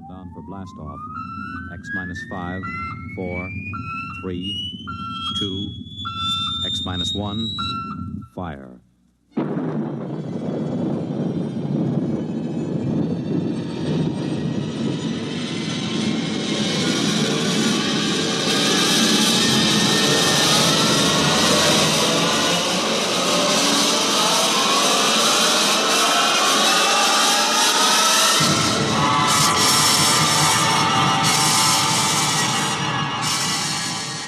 Countdown for blast off. X minus 5, 4, 3, 2, X minus 1, fire.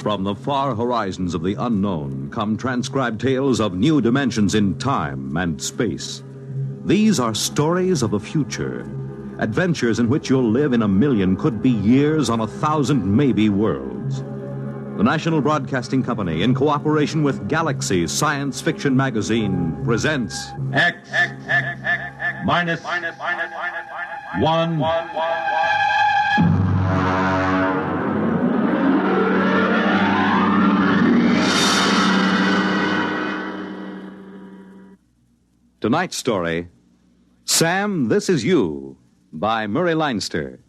From the far horizons of the unknown come transcribed tales of new dimensions in time and space. These are stories of the future, adventures in which you'll live in a million, could be years on 1,000 maybe worlds. The National Broadcasting Company, in cooperation with Galaxy Science Fiction Magazine, presents X minus 1. Tonight's story, Sam, This Is You, by Murray Leinster.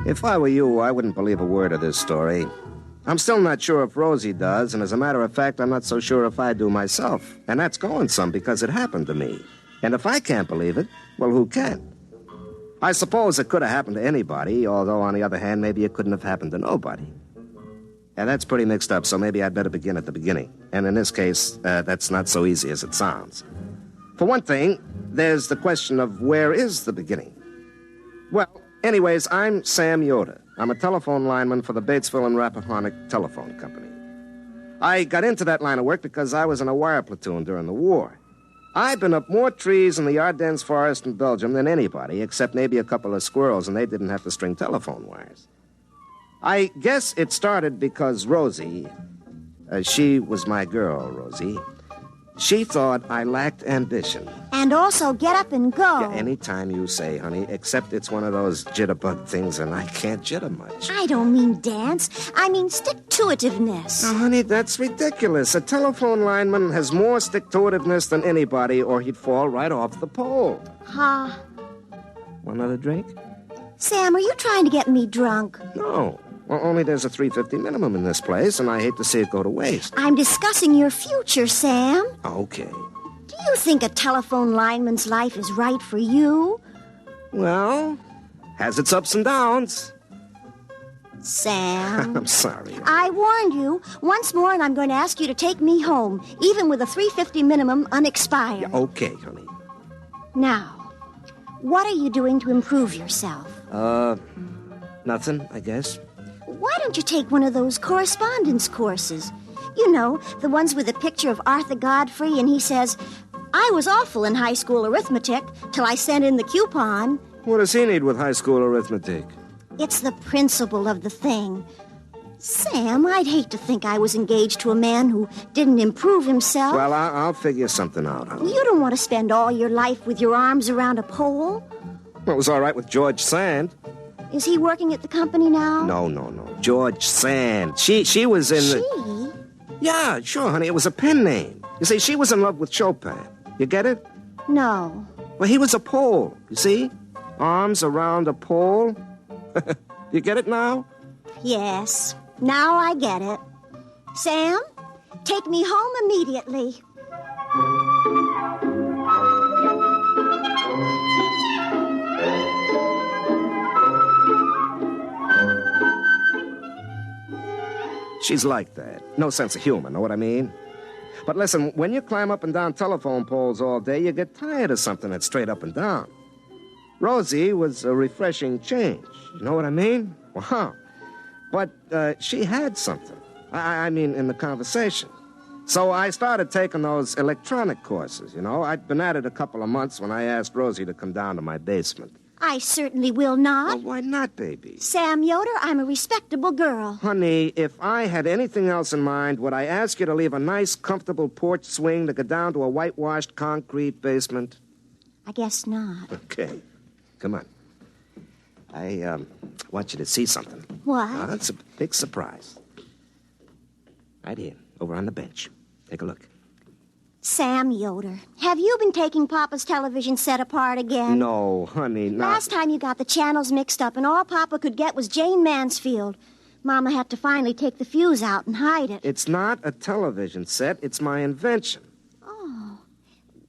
If I were you, I wouldn't believe a word of this story. I'm still not sure if Rosie does, and as a matter of fact, I'm not so sure if I do myself. And that's going some because it happened to me. And if I can't believe it, well, who can? I suppose it could have happened to anybody, although, on the other hand, maybe it couldn't have happened to nobody. And that's pretty mixed up, so maybe I'd better begin at the beginning. And in this case, that's not so easy as it sounds. For one thing, there's the question of where is the beginning? Well, anyways, I'm Sam Yoder. I'm a telephone lineman for the Batesville and Rappahannock Telephone Company. I got into that line of work because I was in a wire platoon during the war. I've been up more trees in the Ardennes forest in Belgium than anybody, except maybe a couple of squirrels, and they didn't have to string telephone wires. I guess it started because Rosie, she was my girl, Rosie, she thought I lacked ambition. And also get up and go. Yeah, anytime you say, honey, except it's one of those jitterbug things, and I can't jitter much. I don't mean dance. I mean stick-to-itiveness. Now, honey, that's ridiculous. A telephone lineman has more stick-to-itiveness than anybody, or he'd fall right off the pole. Huh? Want another drink? Sam, are you trying to get me drunk? No. Well, only there's a $3.50 minimum in this place, and I hate to see it go to waste. I'm discussing your future, Sam. Okay. Do you think a telephone lineman's life is right for you? Well, has its ups and downs. Sam. I'm sorry. I warned you once more, and I'm going to ask you to take me home, even with a $3.50 minimum unexpired. Yeah, okay, honey. Now, what are you doing to improve yourself? Nothing, I guess. Why don't you take one of those correspondence courses? You know, the ones with a picture of Arthur Godfrey, and he says, I was awful in high school arithmetic till I sent in the coupon. What does he need with high school arithmetic? It's the principle of the thing. Sam, I'd hate to think I was engaged to a man who didn't improve himself. Well, I'll figure something out, honey. You don't want to spend all your life with your arms around a pole. Well, it was all right with George Sand. Is he working at the company now? No. George Sand. She was in She? Yeah, sure, honey. It was a pen name. You see, she was in love with Chopin. You get it? No. Well, he was a pole, you see? Arms around a pole. You get it now? Yes. Now I get it. Sam, take me home immediately. She's like that. No sense of humor, know what I mean? But listen, when you climb up and down telephone poles all day, you get tired of something that's straight up and down. Rosie was a refreshing change. You know what I mean? Wow. But she had something. I mean, in the conversation. So I started taking those electronic courses, you know. I'd been at it a couple of months when I asked Rosie to come down to my basement. I certainly will not. Well, why not, baby? Sam Yoder, I'm a respectable girl. Honey, if I had anything else in mind, would I ask you to leave a nice, comfortable porch swing to go down to a whitewashed concrete basement? I guess not. Okay. Come on. I want you to see something. What? It's a big surprise. Right here, over on the bench. Take a look. Sam Yoder, have you been taking Papa's television set apart again? No, honey, not... Last time you got the channels mixed up and all Papa could get was Jane Mansfield. Mama had to finally take the fuse out and hide it. It's not a television set. It's my invention. Oh.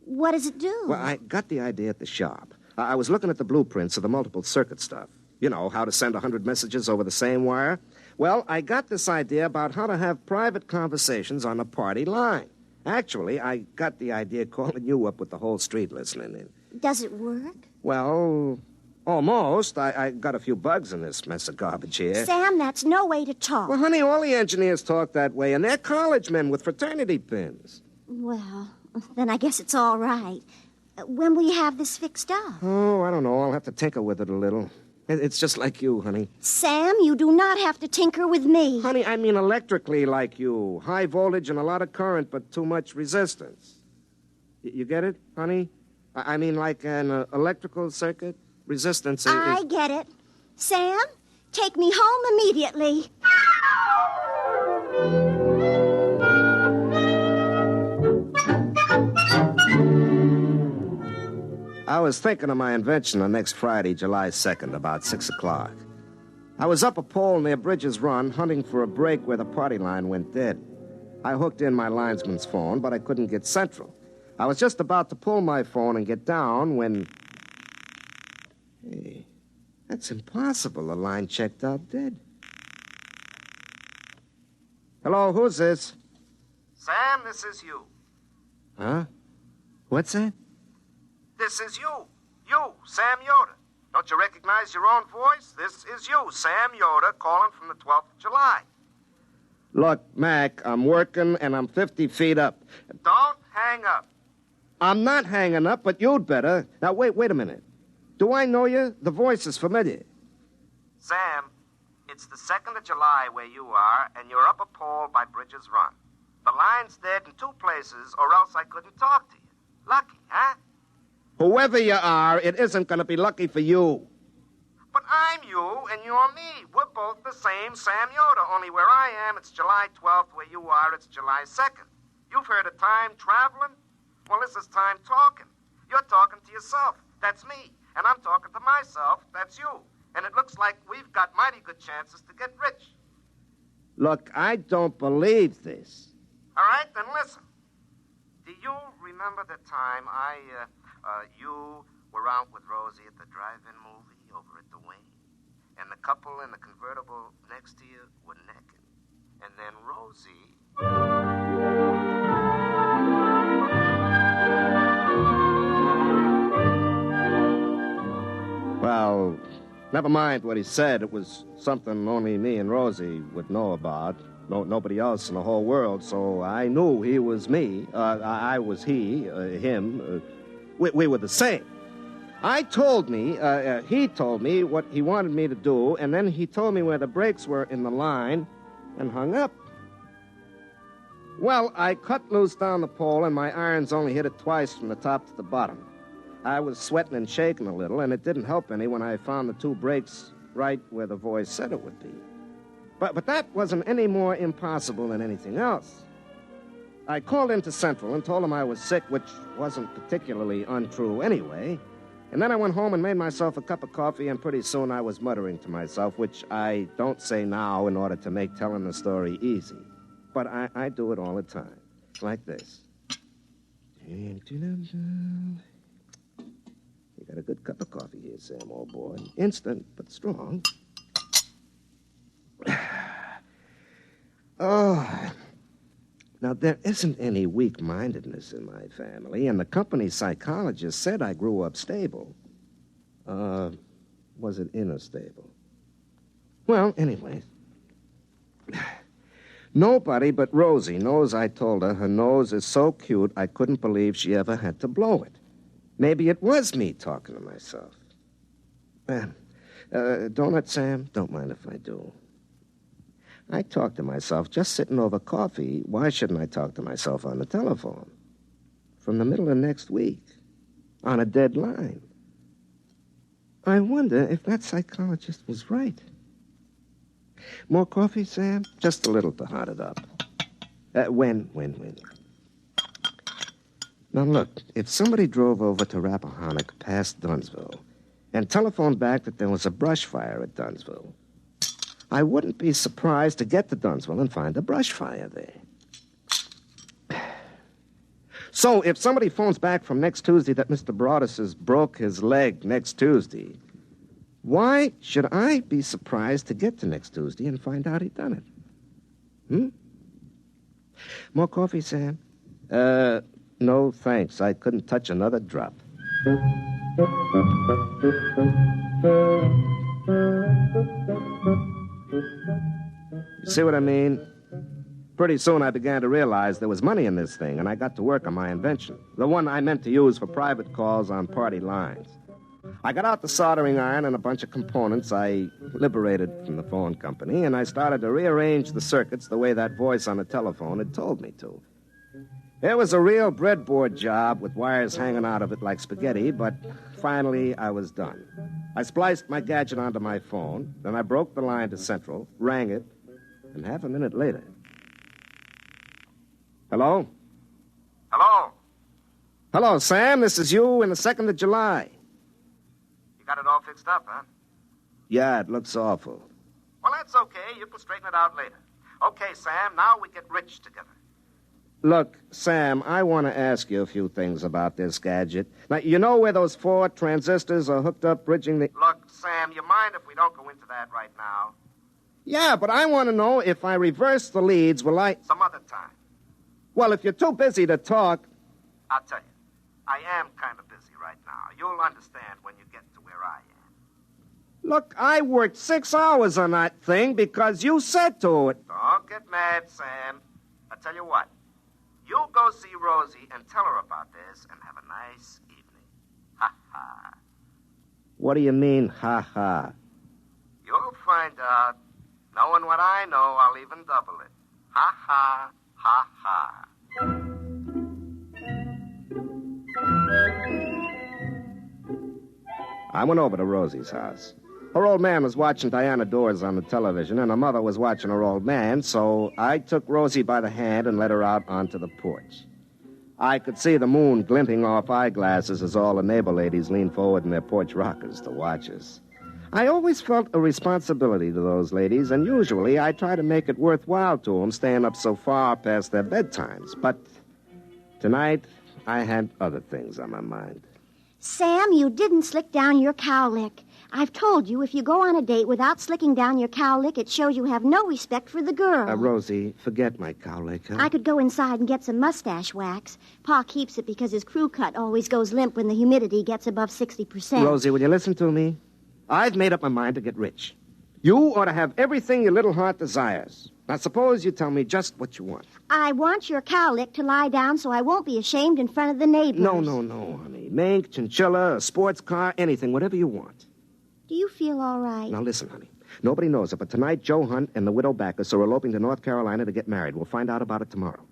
What does it do? Well, I got the idea at the shop. I was looking at the blueprints of the multiple circuit stuff. You know, how to send 100 messages over the same wire. Well, I got this idea about how to have private conversations on the party line. Actually, I got the idea calling you up with the whole street listening in. Does it work? Well, almost. I got a few bugs in this mess of garbage here. Sam, that's no way to talk. Well, honey, all the engineers talk that way, and they're college men with fraternity pins. Well, then I guess it's all right. When will you have this fixed up? Oh, I don't know. I'll have to tinker with it a little. It's just like you, honey. Sam, you do not have to tinker with me. Honey, I mean electrically like you. High voltage and a lot of current, but too much resistance. You get it, honey? I mean like an electrical circuit? Resistance is... I get it. Sam, take me home immediately. I was thinking of my invention on next Friday, July 2nd, about 6 o'clock. I was up a pole near Bridges Run, hunting for a break where the party line went dead. I hooked in my linesman's phone, but I couldn't get central. I was just about to pull my phone and get down when... Hey, that's impossible. The line checked out dead. Hello, who's this? Sam, this is you. Huh? What's that? This is you. You, Sam Yoder. Don't you recognize your own voice? This is you, Sam Yoder, calling from the 12th of July. Look, Mac, I'm working and I'm 50 feet up. Don't hang up. I'm not hanging up, but you'd better. Now, wait a minute. Do I know you? The voice is familiar. Sam, it's the 2nd of July where you are, and you're up a pole by Bridges Run. The line's dead in 2 places, or else I couldn't talk to you. Lucky, huh? Whoever you are, it isn't going to be lucky for you. But I'm you, and you're me. We're both the same Sam Yoder, only where I am, it's July 12th. Where you are, it's July 2nd. You've heard of time traveling? Well, this is time talking. You're talking to yourself. That's me. And I'm talking to myself. That's you. And it looks like we've got mighty good chances to get rich. Look, I don't believe this. All right, then listen. Do you remember the time you were out with Rosie at the drive-in movie over at the Wing? And the couple in the convertible next to you were necking. And then Rosie... Well, never mind what he said. It was something only me and Rosie would know about. Nobody else in the whole world, so I knew he was me. I was he, him. We were the same. He told me what he wanted me to do, and then he told me where the brakes were in the line and hung up. Well, I cut loose down the pole, and my irons only hit it twice from the top to the bottom. I was sweating and shaking a little, and it didn't help any when I found the 2 brakes right where the voice said it would be. But that wasn't any more impossible than anything else. I called into Central and told them I was sick, which wasn't particularly untrue anyway. And then I went home and made myself a cup of coffee, and pretty soon I was muttering to myself, which I don't say now in order to make telling the story easy. But I do it all the time, like this. You got a good cup of coffee here, Sam, old boy. Instant, but strong. Oh, now there isn't any weak-mindedness in my family, and the company psychologist said I grew up stable. Was it inner stable? Well, anyway, nobody but Rosie knows I told her nose is so cute I couldn't believe she ever had to blow it. Maybe it was me talking to myself. Donut, Sam? Don't mind if I do. I talk to myself just sitting over coffee. Why shouldn't I talk to myself on the telephone? From the middle of next week, on a dead line. I wonder if that psychologist was right. More coffee, Sam? Just a little to hot it up. When? Now, look, if somebody drove over to Rappahannock past Dunsville and telephoned back that there was a brush fire at Dunsville, I wouldn't be surprised to get to Dunsville and find a brush fire there. So, if somebody phones back from next Tuesday that Mr. Broadus has broke his leg next Tuesday, why should I be surprised to get to next Tuesday and find out he'd done it? More coffee, Sam? No, thanks. I couldn't touch another drop. You see what I mean? Pretty soon I began to realize there was money in this thing, and I got to work on my invention, the one I meant to use for private calls on party lines. I got out the soldering iron and a bunch of components I liberated from the phone company, and I started to rearrange the circuits the way that voice on the telephone had told me to. It was a real breadboard job with wires hanging out of it like spaghetti, but finally I was done. I spliced my gadget onto my phone, then I broke the line to Central, rang it, and half a minute later... Hello? Hello? Hello, Sam. This is you in the 2nd of July. You got it all fixed up, huh? Yeah, it looks awful. Well, that's okay. You can straighten it out later. Okay, Sam, now we get rich together. Look, Sam, I want to ask you a few things about this gadget. Now, you know where those 4 transistors are hooked up bridging the... Look, Sam, you mind if we don't go into that right now? Yeah, but I want to know if I reverse the leads, will I... Some other time. Well, if you're too busy to talk... I'll tell you, I am kind of busy right now. You'll understand when you get to where I am. Look, I worked 6 hours on that thing because you said to it. Don't get mad, Sam. I'll tell you what. You go see Rosie and tell her about this and have a nice evening. Ha-ha. What do you mean, ha-ha? You'll find out. Knowing what I know, I'll even double it. Ha-ha, ha-ha. I went over to Rosie's house. Her old man was watching Diana Dors on the television, and her mother was watching her old man, so I took Rosie by the hand and led her out onto the porch. I could see the moon glinting off eyeglasses as all the neighbor ladies leaned forward in their porch rockers to watch us. I always felt a responsibility to those ladies, and usually I try to make it worthwhile to them staying up so far past their bedtimes. But tonight, I had other things on my mind. Sam, you didn't slick down your cowlick. I've told you, if you go on a date without slicking down your cowlick, it shows you have no respect for the girl. Rosie, forget my cowlick, huh? I could go inside and get some mustache wax. Pa keeps it because his crew cut always goes limp when the humidity gets above 60%. Rosie, will you listen to me? I've made up my mind to get rich. You ought to have everything your little heart desires. Now, suppose you tell me just what you want. I want your cowlick to lie down so I won't be ashamed in front of the neighbors. No, honey. Mink, chinchilla, a sports car, anything, whatever you want. Do you feel all right? Now, listen, honey. Nobody knows it, but tonight Joe Hunt and the widow Backus are eloping to North Carolina to get married. We'll find out about it tomorrow.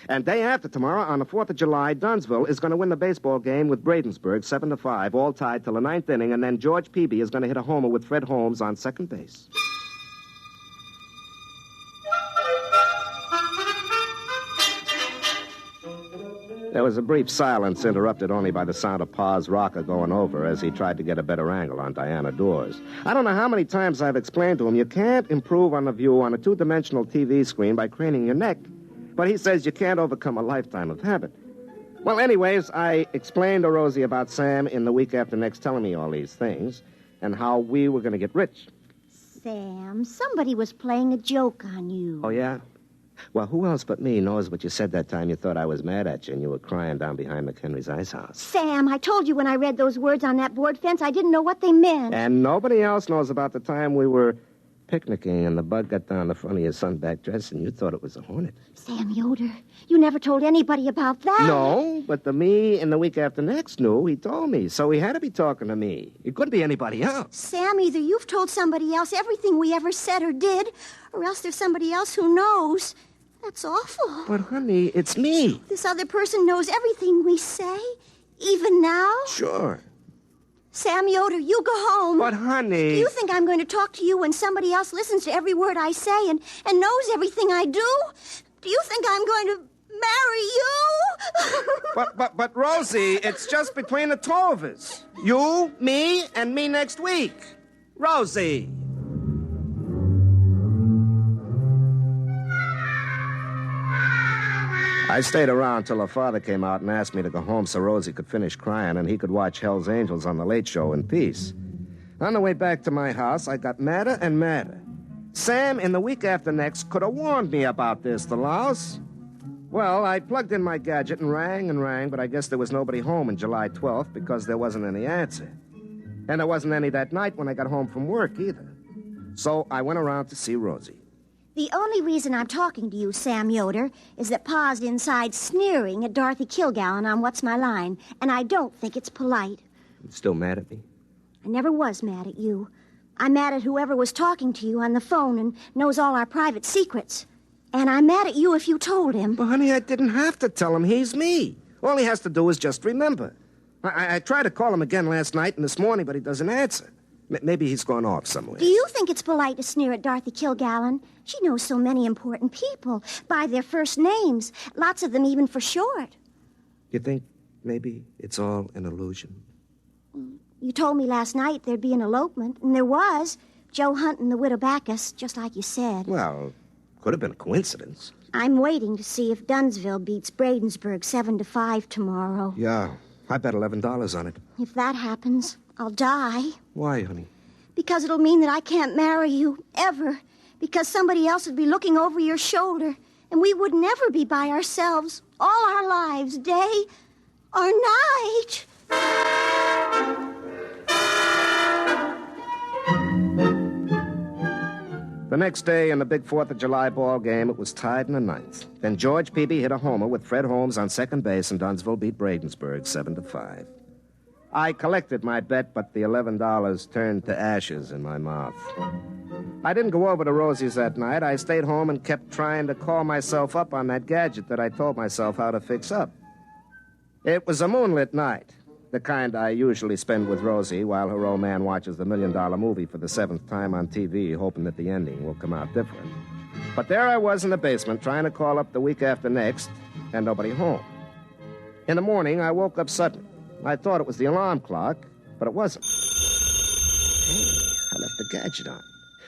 And day after tomorrow, on the 4th of July, Dunsville is going to win the baseball game with Bradensburg, 7-5, all tied till the 9th inning, and then George Peavy is going to hit a homer with Fred Holmes on second base. There was a brief silence, interrupted only by the sound of Pa's rocker going over as he tried to get a better angle on Diana Dors. I don't know how many times I've explained to him you can't improve on the view on a 2-dimensional TV screen by craning your neck. But he says you can't overcome a lifetime of habit. Well, anyways, I explained to Rosie about Sam in the week after next telling me all these things and how we were going to get rich. Sam, somebody was playing a joke on you. Oh, yeah? Well, who else but me knows what you said that time you thought I was mad at you and you were crying down behind McHenry's ice house? Sam, I told you when I read those words on that board fence, I didn't know what they meant. And nobody else knows about the time we were picnicking and the bug got down the front of your sunback dress and you thought it was a hornet. Sam Yoder, you never told anybody about that. No, but the me in the week after next knew. He told me, so he had to be talking to me. It couldn't be anybody else. Sam, either you've told somebody else everything we ever said or did, or else there's somebody else who knows. That's awful. But, honey, it's me. This other person knows everything we say, even now? Sure. Sam Yoder, you go home. But, honey... Do you think I'm going to talk to you when somebody else listens to every word I say and knows everything I do? Do you think I'm going to marry you? But, Rosie, it's just between the two of us. You, me, and me next week. Rosie. I stayed around till her father came out and asked me to go home so Rosie could finish crying and he could watch Hell's Angels on the Late Show in peace. On the way back to my house, I got madder and madder. Sam, in the week after next, could have warned me about this, the louse. Well, I plugged in my gadget and rang, but I guess there was nobody home on July 12th because there wasn't any answer. And there wasn't any that night when I got home from work either. So I went around to see Rosie. The only reason I'm talking to you, Sam Yoder, is that Pa's inside sneering at Dorothy Kilgallen on What's My Line, and I don't think it's polite. You still mad at me? I never was mad at you. I'm mad at whoever was talking to you on the phone and knows all our private secrets. And I'm mad at you if you told him. Well, honey, I didn't have to tell him. He's me. All he has to do is just remember. I tried to call him again last night and this morning, but he doesn't answer. Maybe he's gone off somewhere. Do you think it's polite to sneer at Dorothy Kilgallen? She knows so many important people by their first names, lots of them even for short. You think maybe it's all an illusion? You told me last night there'd be an elopement, and there was. Joe Hunt and the widow Backus, just like you said. Well, could have been a coincidence. I'm waiting to see if Dunsville beats Bradensburg 7-5 tomorrow. Yeah, I bet $11 on it. If that happens, I'll die. Why, honey? Because it'll mean that I can't marry you, ever. Because somebody else would be looking over your shoulder, and we would never be by ourselves all our lives, day or night. The next day in the big 4th of July ball game, it was tied in the ninth. Then George Peavy hit a homer with Fred Holmes on second base, and Dunsville beat Bradensburg 7-5. I collected my bet, but the $11 turned to ashes in my mouth. I didn't go over to Rosie's that night. I stayed home and kept trying to call myself up on that gadget that I told myself how to fix up. It was a moonlit night, the kind I usually spend with Rosie while her old man watches the $1 Million movie for the 7th time on TV, hoping that the ending will come out different. But there I was in the basement trying to call up the week after next, and nobody home. In the morning, I woke up suddenly. I thought it was the alarm clock, but it wasn't. Hey, I left the gadget on.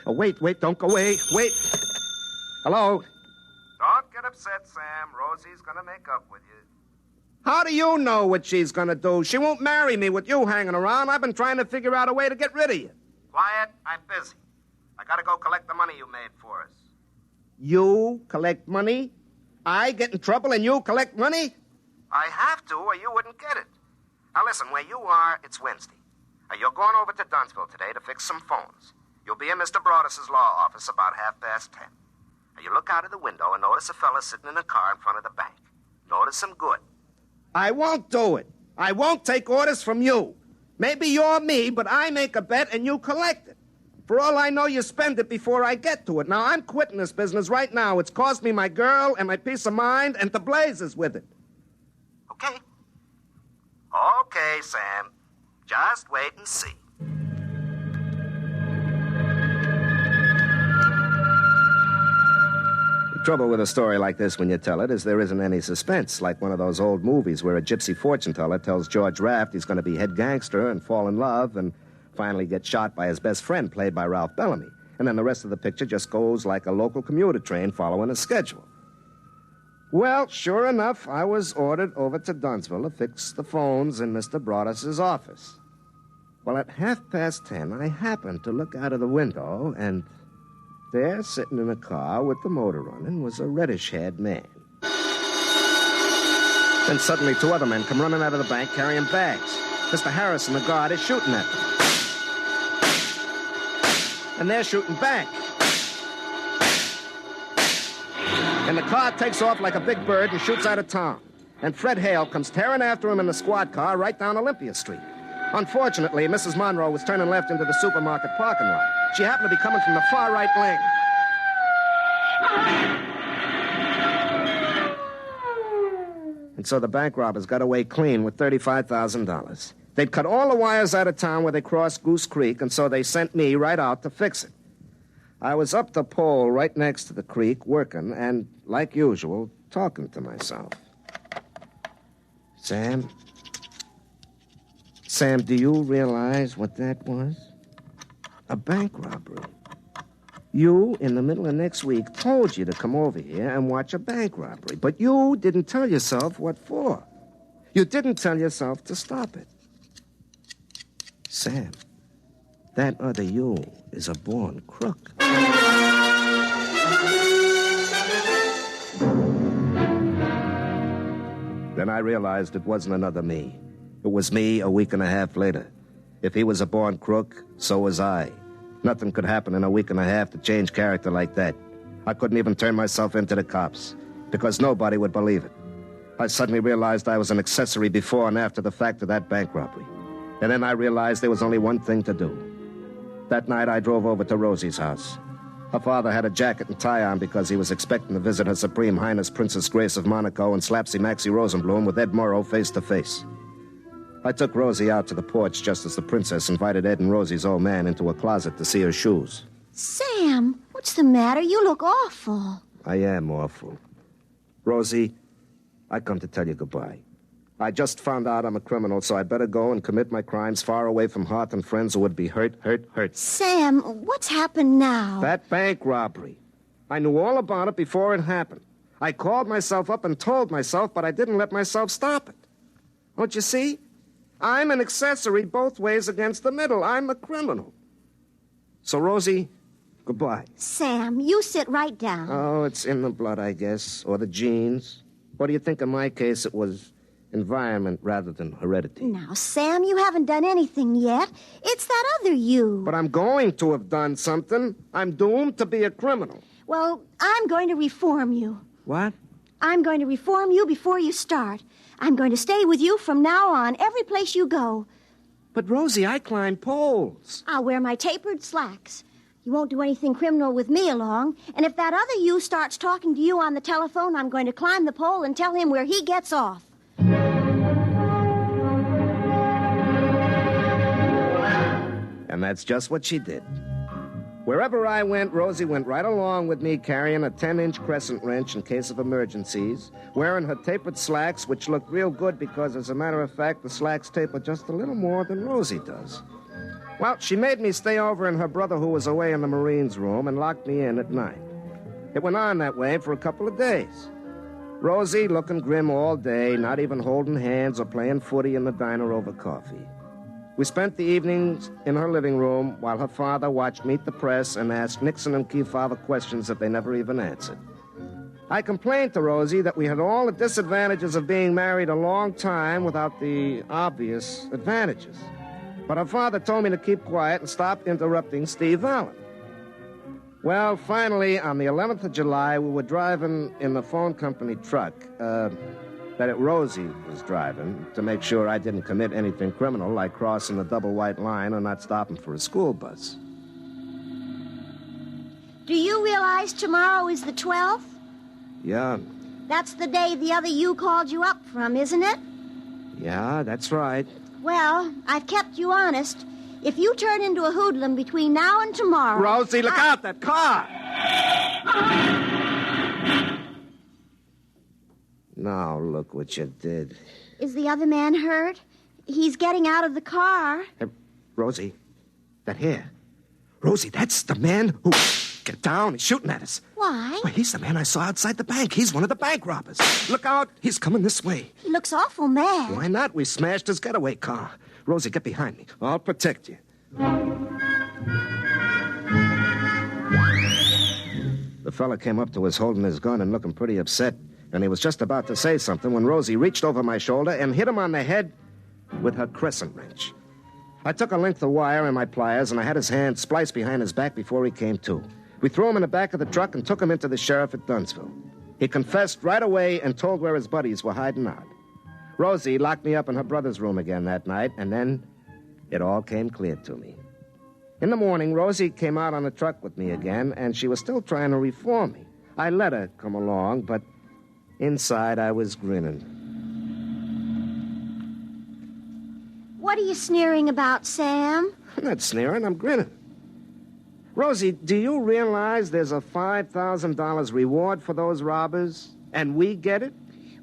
Oh, wait, don't go away. Wait. Hello? Don't get upset, Sam. Rosie's gonna make up with you. How do you know what she's gonna do? She won't marry me with you hanging around. I've been trying to figure out a way to get rid of you. Quiet, I'm busy. I gotta go collect the money you made for us. You collect money? I get in trouble and you collect money? I have to, or you wouldn't get it. Now listen, where you are, it's Wednesday. You're going over to Dunsville today to fix some phones. You'll be in Mr. Broadus' law office about 10:30. You look out of the window and notice a fella sitting in a car in front of the bank. Notice him good. I won't do it. I won't take orders from you. Maybe you're me, but I make a bet and you collect it. For all I know, you spend it before I get to it. Now, I'm quitting this business right now. It's cost me my girl and my peace of mind and the blazes with it. Okay? Okay, Sam. Just wait and see. The trouble with a story like this when you tell it is there isn't any suspense, like one of those old movies where a gypsy fortune teller tells George Raft he's going to be head gangster and fall in love and finally get shot by his best friend, played by Ralph Bellamy. And then the rest of the picture just goes like a local commuter train following a schedule. Well, sure enough, I was ordered over to Dunsville to fix the phones in Mr. Broadus' office. Well, at 10:30, I happened to look out of the window, and there, sitting in a car with the motor running, was a reddish-haired man. Then suddenly 2 other men come running out of the bank carrying bags. Mr. Harrison, the guard, is shooting at them. And they're shooting back. And the car takes off like a big bird and shoots out of town. And Fred Hale comes tearing after him in the squad car right down Olympia Street. Unfortunately, Mrs. Monroe was turning left into the supermarket parking lot. She happened to be coming from the far right lane. And so the bank robbers got away clean with $35,000. They'd cut all the wires out of town where they crossed Goose Creek, and so they sent me right out to fix it. I was up the pole right next to the creek working, and, like usual, talking to myself. Sam, do you realize what that was? A bank robbery. You, in the middle of next week, told you to come over here and watch a bank robbery, but you didn't tell yourself what for. You didn't tell yourself to stop it. Sam, that other you is a born crook. Then I realized it wasn't another me. It was me a week and a half later. If he was a born crook, so was I. Nothing could happen in a week and a half to change character like that. I couldn't even turn myself into the cops, because nobody would believe it. I suddenly realized I was an accessory before and after the fact of that bank robbery. And then I realized there was only one thing to do. That night I drove over to Rosie's house. Her father had a jacket and tie on because he was expecting to visit Her Supreme Highness Princess Grace of Monaco and Slapsy Maxie Rosenblum with Ed Morrow face to face. I took Rosie out to the porch just as the princess invited Ed and Rosie's old man into a closet to see her shoes. Sam, what's the matter? You look awful. I am awful. Rosie, I come to tell you goodbye. I just found out I'm a criminal, so I better go and commit my crimes far away from hearth and friends who would be hurt. Sam, what's happened now? That bank robbery. I knew all about it before it happened. I called myself up and told myself, but I didn't let myself stop it. Don't you see? I'm an accessory both ways against the middle. I'm a criminal. So, Rosie, goodbye. Sam, you sit right down. Oh, it's in the blood, I guess, or the genes. What do you think in my case it was? Environment rather than heredity. Now, Sam, you haven't done anything yet. It's that other you. But I'm going to have done something. I'm doomed to be a criminal. Well, I'm going to reform you. What? I'm going to reform you before you start. I'm going to stay with you from now on, every place you go. But, Rosie, I climb poles. I'll wear my tapered slacks. You won't do anything criminal with me along. And if that other you starts talking to you on the telephone, I'm going to climb the pole and tell him where he gets off. And that's just what she did. Wherever I went, Rosie went right along with me, carrying a 10-inch crescent wrench in case of emergencies, wearing her tapered slacks, which looked real good because, as a matter of fact, the slacks taper just a little more than Rosie does. Well, she made me stay over in her brother who was away in the Marines' room and locked me in at night. It went on that way for a couple of days. Rosie looking grim all day, not even holding hands or playing footy in the diner over coffee. We spent the evenings in her living room while her father watched Meet the Press and asked Nixon and Kefauver questions that they never even answered. I complained to Rosie that we had all the disadvantages of being married a long time without the obvious advantages. But her father told me to keep quiet and stop interrupting Steve Allen. Well, finally, on the 11th of July, we were driving in the phone company truck, Rosie was driving, to make sure I didn't commit anything criminal like crossing the double white line or not stopping for a school bus. Do you realize tomorrow is the 12th? Yeah. That's the day the other you called you up from, isn't it? Yeah, that's right. Well, I've kept you honest. If you turn into a hoodlum between now and tomorrow... Rosie, look out, that car! Now, look what you did. Is the other man hurt? He's getting out of the car. Hey, Rosie, that hair. Rosie, that's the man who... Get down, he's shooting at us. Why? Well, he's the man I saw outside the bank. He's one of the bank robbers. Look out, he's coming this way. He looks awful mad. Why not? We smashed his getaway car. Rosie, get behind me. I'll protect you. The fella came up to us holding his gun and looking pretty upset, and he was just about to say something when Rosie reached over my shoulder and hit him on the head with her crescent wrench. I took a length of wire and my pliers, and I had his hand spliced behind his back before he came to. We threw him in the back of the truck and took him into the sheriff at Dunsville. He confessed right away and told where his buddies were hiding out. Rosie locked me up in her brother's room again that night, and then it all came clear to me. In the morning, Rosie came out on the truck with me again, and she was still trying to reform me. I let her come along, but inside I was grinning. What are you sneering about, Sam? I'm not sneering, I'm grinning. Rosie, do you realize there's a $5,000 reward for those robbers? and we get it?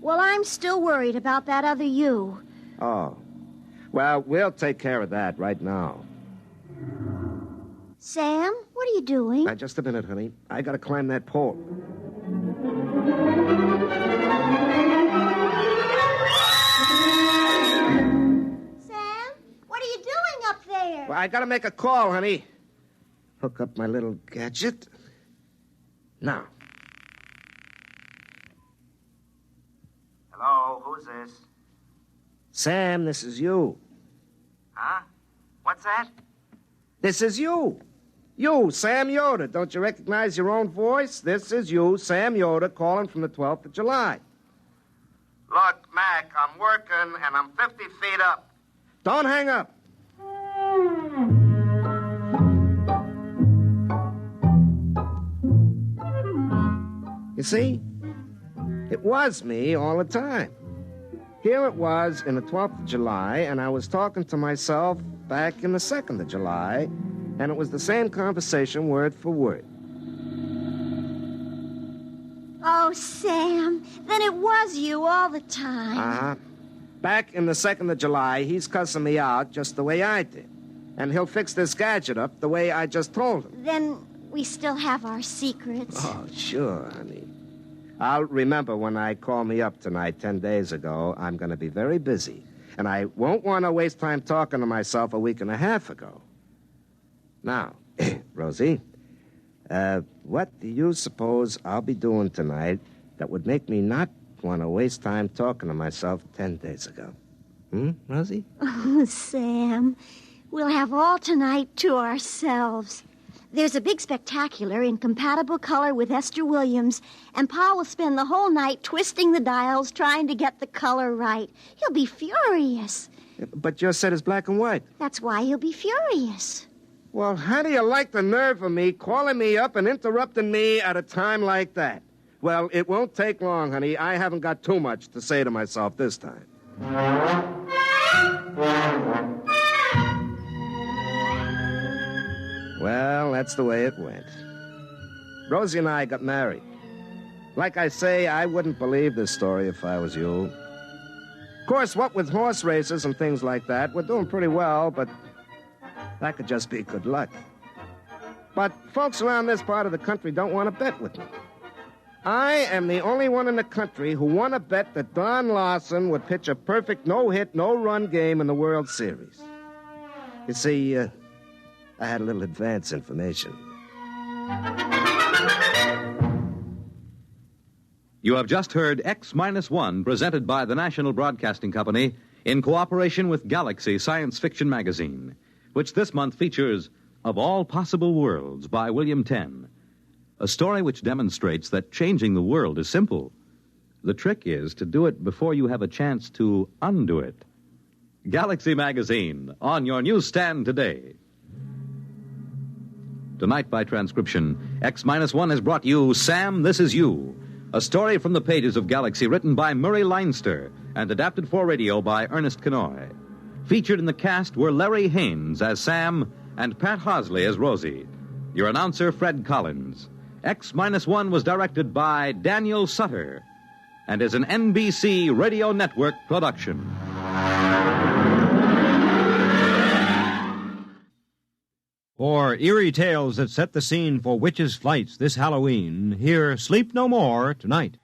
Well, I'm still worried about that other you. Oh. Well, we'll take care of that right now. Sam, what are you doing? Now, just a minute, honey. I gotta climb that pole. Sam, what are you doing up there? Well, I gotta make a call, honey. Hook up my little gadget. Now. Hello, who's this? Sam, this is you. Huh? What's that? This is you. You, Sam Yoder. Don't you recognize your own voice? This is you, Sam Yoder, calling from the 12th of July. Look, Mac, I'm working and I'm 50 feet up. Don't hang up. You see? It was me all the time. Here it was in the 12th of July, and I was talking to myself back in the 2nd of July, and it was the same conversation word for word. Oh, Sam, then it was you all the time. Uh-huh. Back in the 2nd of July, he's cussing me out just the way I did. And he'll fix this gadget up the way I just told him. Then we still have our secrets. Oh, sure, honey. I'll remember when I call me up tonight 10 days ago, I'm going to be very busy. And I won't want to waste time talking to myself a week and a half ago. Now, Rosie, what do you suppose I'll be doing tonight that would make me not want to waste time talking to myself 10 days ago? Rosie? Oh, Sam, we'll have all tonight to ourselves. There's a big spectacular in compatible color with Esther Williams, and Pa will spend the whole night twisting the dials trying to get the color right. He'll be furious. But your set is black and white. That's why he'll be furious. Well, how do you like the nerve of me calling me up and interrupting me at a time like that? Well, it won't take long, honey. I haven't got too much to say to myself this time. Well, that's the way it went. Rosie and I got married. Like I say, I wouldn't believe this story if I was you. Of course, what with horse races and things like that, we're doing pretty well, but that could just be good luck. But folks around this part of the country don't want to bet with me. I am the only one in the country who won a bet that Don Larson would pitch a perfect no-hit, no-run game in the World Series. You see, I had a little advance information. You have just heard X-1 presented by the National Broadcasting Company in cooperation with Galaxy Science Fiction Magazine, which this month features Of All Possible Worlds by William Tenn, a story which demonstrates that changing the world is simple. The trick is to do it before you have a chance to undo it. Galaxy Magazine, on your newsstand today. Tonight, by transcription, X-1 has brought you Sam, This Is You, a story from the pages of Galaxy written by Murray Leinster and adapted for radio by Ernest Kenoy. Featured in the cast were Larry Haynes as Sam and Pat Hosley as Rosie. Your announcer, Fred Collins. X-1 was directed by Daniel Sutter and is an NBC Radio Network production. For eerie tales that set the scene for witches' flights this Halloween, hear Sleep No More tonight.